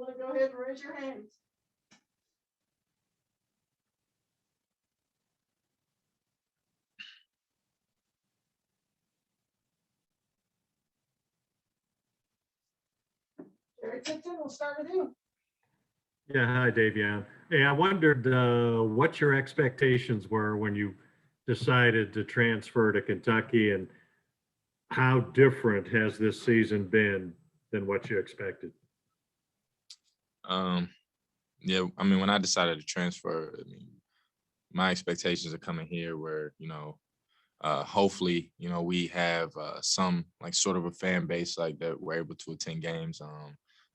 want to go ahead and raise your hands? Jerry Tipton, we'll start with you. Yeah, hi, Davion. Hey, I wondered what your expectations were when you decided to transfer to Kentucky, and how different has this season been than what you expected? Um, yeah, I mean, when I decided to transfer, I mean, my expectations of coming here were, hopefully, we have some like sort of a fan base like that we're able to attend games.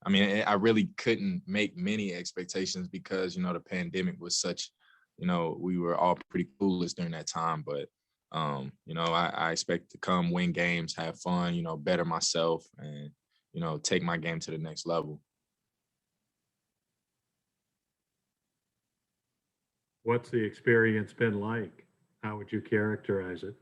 I mean, I really couldn't make many expectations because, the pandemic was such, we were all pretty clueless during that time. But, I expect to come win games, have fun, better myself and, take my game to the next level. What's the experience been like? How would you characterize it?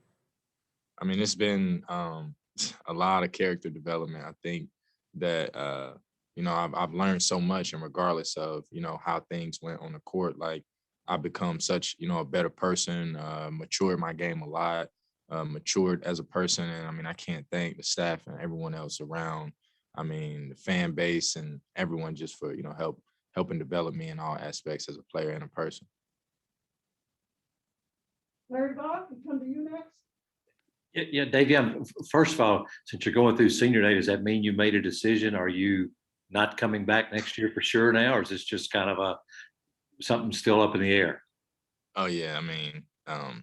I mean, it's been a lot of character development. I think that I've learned so much, and regardless of how things went on the court, like I've become such a better person, matured my game a lot, matured as a person, and I mean I can't thank the staff and everyone else around. I mean the fan base and everyone just for helping develop me in all aspects as a player and a person. Larry Bob, we come to you next. Yeah, Davion, first of all, since you're going through senior day, does that mean you made a decision? Are you not coming back next year for sure now, or is this just kind of something still up in the air? Oh yeah, I mean,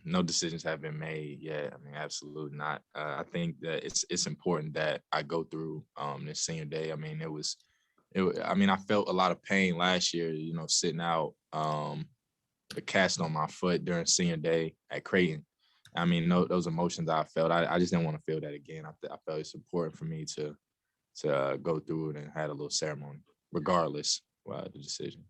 no decisions have been made yet. I mean, absolutely not. I think that it's important that I go through this senior day. I mean, I mean, I felt a lot of pain last year, sitting out the cast on my foot during senior day at Creighton. I mean, those emotions I felt, I just didn't want to feel that again. I felt it's important for me to go through it and had a little ceremony, regardless of the decision.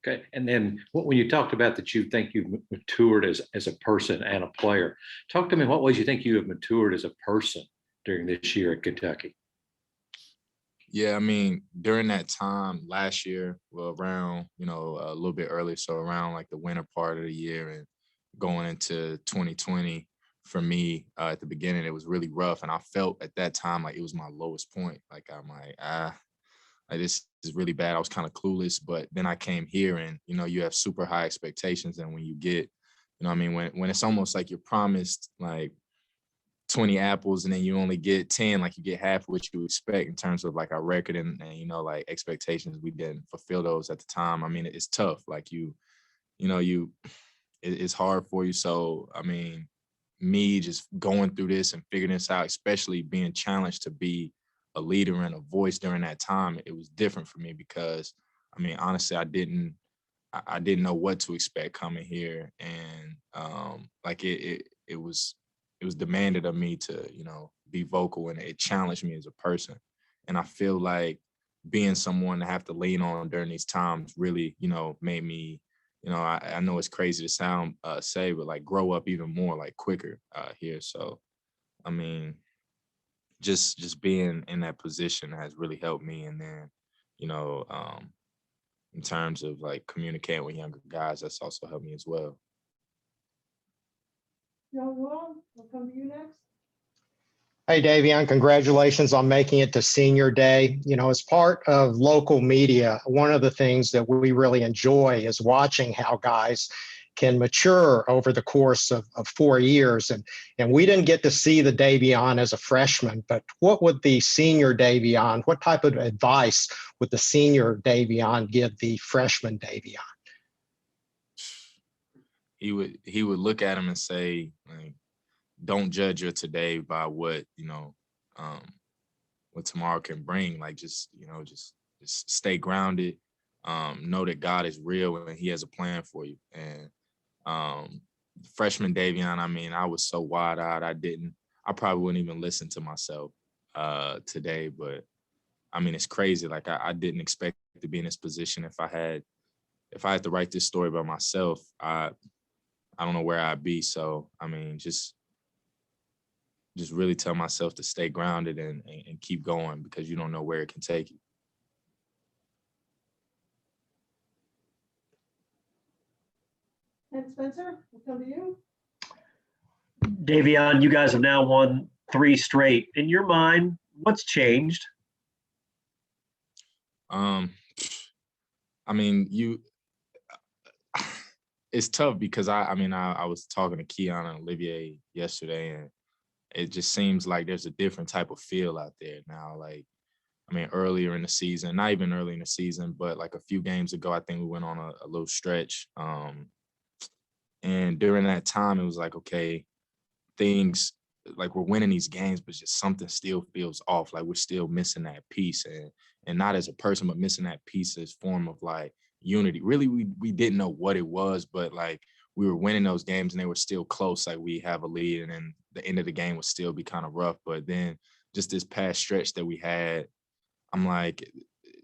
Okay, and then when you talked about that you think you've matured as a person and a player, talk to me what ways you think you have matured as a person during this year at Kentucky. Yeah, I mean, during that time last year, well, around, a little bit early, so around like the winter part of the year and going into 2020, for me, at the beginning, it was really rough. And I felt at that time like it was my lowest point. Like I'm like this is really bad. I was kind of clueless, but then I came here and, you have super high expectations. And when you get, I mean, when it's almost like you're promised like 20 apples and then you only get 10, like you get half what you expect in terms of like our record and like expectations, we didn't fulfill those at the time. I mean, it's tough. Like it's hard for you. So, I mean, me just going through this and figuring this out, especially being challenged to be a leader and a voice during that time, it was different for me because, I mean, honestly, I didn't know what to expect coming here. And like it was demanded of me to, be vocal, and it challenged me as a person. And I feel like being someone to have to lean on during these times really, made me, I know it's crazy to say, but like grow up even more like quicker here. So, I mean, just being in that position has really helped me. And then, you know, um, in terms of like communicating with younger guys, that's also helped me as well. Young Ron, we'll come to you next. Hey, Davion, congratulations on making it to senior day. As part of local media, one of the things that we really enjoy is watching how guys can mature over the course of 4 years. And we didn't get to see the Davion as a freshman, but what would the senior Davion, what type of advice would the senior Davion give the freshman Davion? He would look at him and say, like, don't judge your today by what um, what tomorrow can bring. Like just stay grounded. Know that God is real and He has a plan for you. And freshman Davion, I mean, I was so wide eyed. I probably wouldn't even listen to myself today. But I mean, it's crazy. Like I didn't expect to be in this position. If I had to write this story by myself, I don't know where I'd be. So I mean, just really tell myself to stay grounded and keep going, because you don't know where it can take you. Ken Spencer, we'll come to you. Davion, you guys have now won 3 straight. In your mind, what's changed? I mean, it's tough because I was talking to Keon and Olivier yesterday, and it just seems like there's a different type of feel out there now. Like, I mean, earlier in the season, not even early in the season, but like a few games ago, I think we went on a little stretch. And during that time, it was like, okay, things like we're winning these games, but just something still feels off. Like we're still missing that piece, and not as a person, but missing that piece as form of like unity. Really, we didn't know what it was, but like we were winning those games and they were still close. Like we have a lead, and then the end of the game would still be kind of rough. But then just this past stretch that we had, I'm like,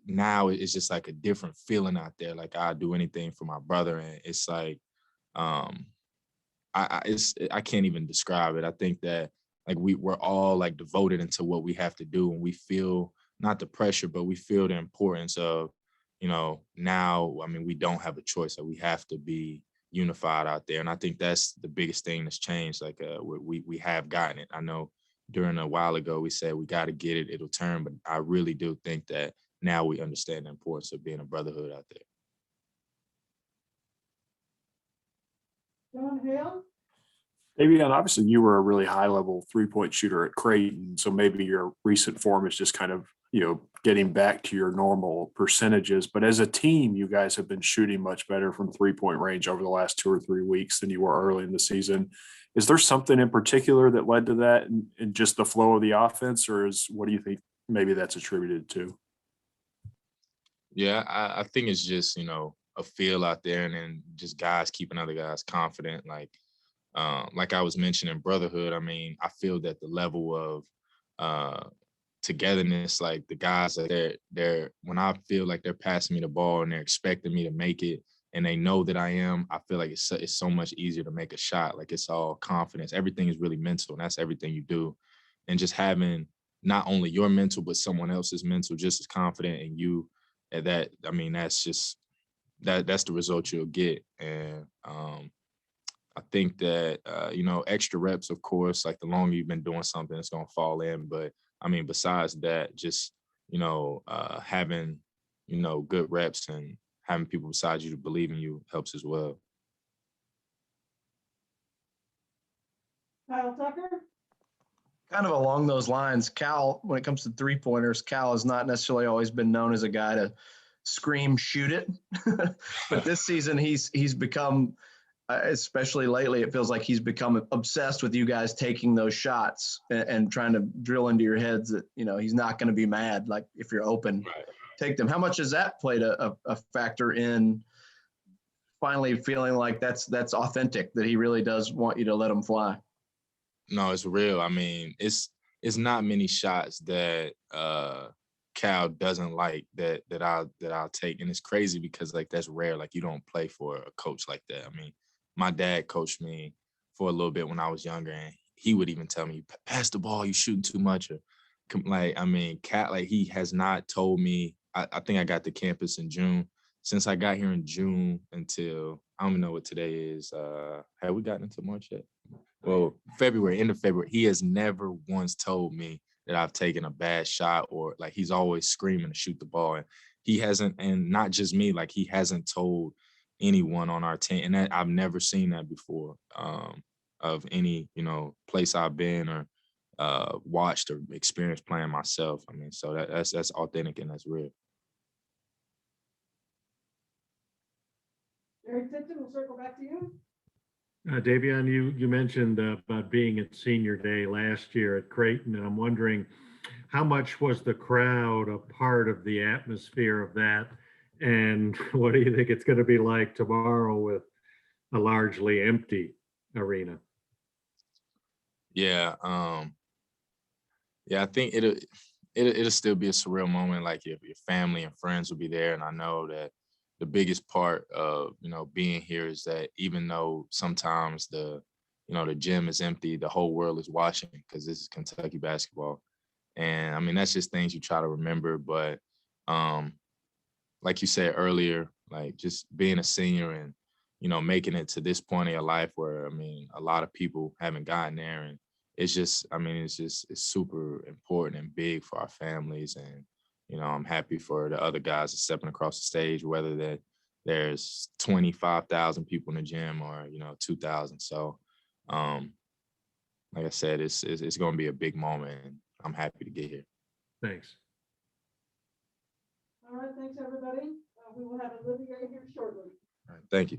now it's just like a different feeling out there. Like I'd do anything for my brother, and it's like, I can't even describe it. I think that like we're all like devoted into what we have to do, and we feel not the pressure, but we feel the importance of, now, I mean, we don't have a choice. Like we have to be unified out there. And I think that's the biggest thing that's changed. Like we have gotten it. I know during a while ago, we said we got to get it, it'll turn, but I really do think that now we understand the importance of being a brotherhood out there. John Hale, Davion, obviously you were a really high-level three-point shooter at Creighton, so maybe your recent form is just kind of, getting back to your normal percentages. But as a team, you guys have been shooting much better from three-point range over the last 2 or 3 weeks than you were early in the season. Is there something in particular that led to that and just the flow of the offense, or what do you think maybe that's attributed to? Yeah, I think it's just, a feel out there, and then just guys keeping other guys confident. Like I was mentioning brotherhood. I mean, I feel that the level of togetherness, like the guys, like they're when I feel like they're passing me the ball and they're expecting me to make it, and they know that I am, I feel like it's so much easier to make a shot. Like it's all confidence. Everything is really mental, and that's everything you do. And just having not only your mental, but someone else's mental just as confident in you. And that, I mean, that's just that's the result you'll get. And I think that extra reps, of course, like the longer you've been doing something, it's gonna fall in. But I mean, besides that, just having good reps and having people beside you to believe in you helps as well. Kyle Tucker, Kind of along those lines, Cal, when it comes to three-pointers, Cal has not necessarily always been known as a guy to scream, shoot it. But this season, he's become, especially lately, it feels like he's become obsessed with you guys taking those shots and trying to drill into your heads that, he's not going to be mad. Like if you're open, Right. take them. How much has that played a factor in finally feeling like that's authentic, that he really does want you to let him fly? No, it's real. I mean, it's not many shots that Cal doesn't like that I'll take. And it's crazy because like that's rare. Like you don't play for a coach like that. I mean, my dad coached me for a little bit when I was younger, and he would even tell me, pass the ball, you shooting too much. Or like, I mean, Cal, like he has not told me. I think I got to campus in June. Since I got here in June until I don't even know what today is. Have we gotten into March yet? Well, February, end of February, he has never once told me that I've taken a bad shot, or like he's always screaming to shoot the ball. And he hasn't, and not just me, like he hasn't told anyone on our team. And that I've never seen that before of any, place I've been or watched or experienced playing myself. I mean, so that's authentic and that's real. Eric Tipton, we'll circle back to you. Davion, you mentioned about being at senior day last year at Creighton, and I'm wondering how much was the crowd a part of the atmosphere of that, and what do you think it's going to be like tomorrow with a largely empty arena? Yeah, I think it'll still be a surreal moment. Like your family and friends will be there, and I know that the biggest part of, being here is that even though sometimes the gym is empty, the whole world is watching because this is Kentucky basketball. And I mean, that's just things you try to remember. But like you said earlier, like just being a senior and you know, making it to this point in your life where, I mean, a lot of people haven't gotten there. And it's just, I mean, it's super important and big for our families. And, you know, I'm happy for the other guys that's stepping across the stage, whether there's 25,000 people in the gym or, you know, 2,000. So, like I said, it's going to be a big moment, and I'm happy to get here. Thanks. All right, thanks, everybody. We will have Olivier here shortly. All right, thank you.